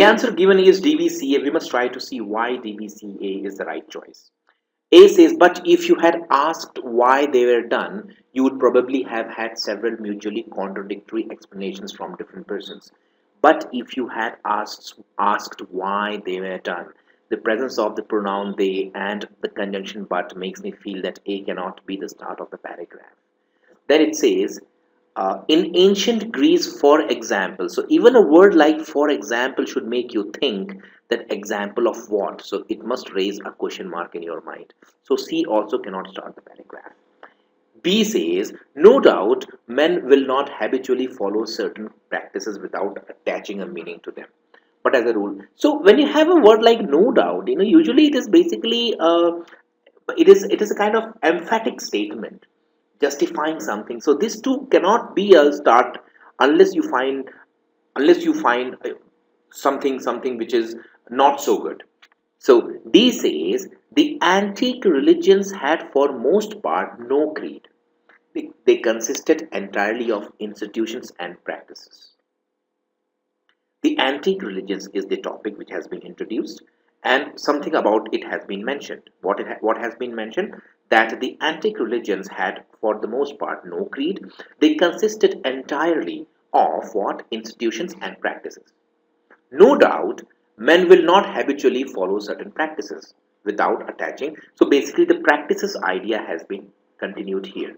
answer given is DBCA. We must try to see why DBCA is the right choice. A says, but if you had asked why they were done, you would probably have had several mutually contradictory explanations from different persons. But if you had asked why they were done, the presence of the pronoun they and the conjunction but makes me feel that A cannot be the start of the paragraph. Then it says, in ancient Greece, for example. So even a word like for example should make you think that example of what. So it must raise a question mark in your mind. So C also cannot start the paragraph. B says, no doubt men will not habitually follow certain practices without attaching a meaning to them. But as a rule, so when you have a word like no doubt, usually it is basically it is a kind of emphatic statement justifying something. So this too cannot be a start unless you find something which is not so good. So D says the antique religions had for most part no creed. They consisted entirely of institutions and practices. The antique religions is the topic which has been introduced, and something about it has been mentioned. What has been mentioned? That the antique religions had, for the most part, no creed. They consisted entirely of what? Institutions and practices. No doubt, men will not habitually follow certain practices without attaching. So basically, the practices idea has been continued here.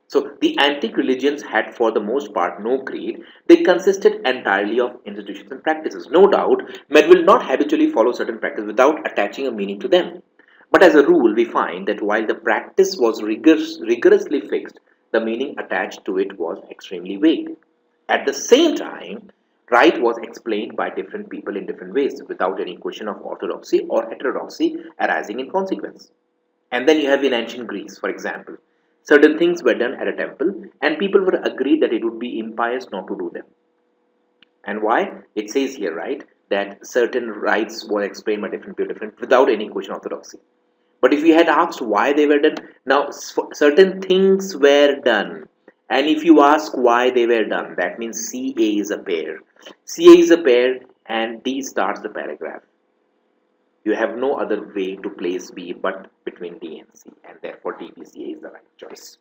So the antique religions had for the most part no creed. They consisted entirely of institutions and practices. No doubt, men will not habitually follow certain practices without attaching a meaning to them. But as a rule, we find that while the practice was rigorously fixed, the meaning attached to it was extremely vague. At the same time, right was explained by different people in different ways without any question of orthodoxy or heterodoxy arising in consequence. And then you have in ancient Greece, for example, certain things were done at a temple, and people were agreed that it would be impious not to do them. And why? It says here, right, that certain rites were explained by different people, different without any question of orthodoxy. But if you had asked why they were done, now certain things were done, and if you ask why they were done, that means CA is a pair. CA is a pair, and D starts the paragraph. You have no other way to place B but between D and C, and therefore DBCA is the right choice.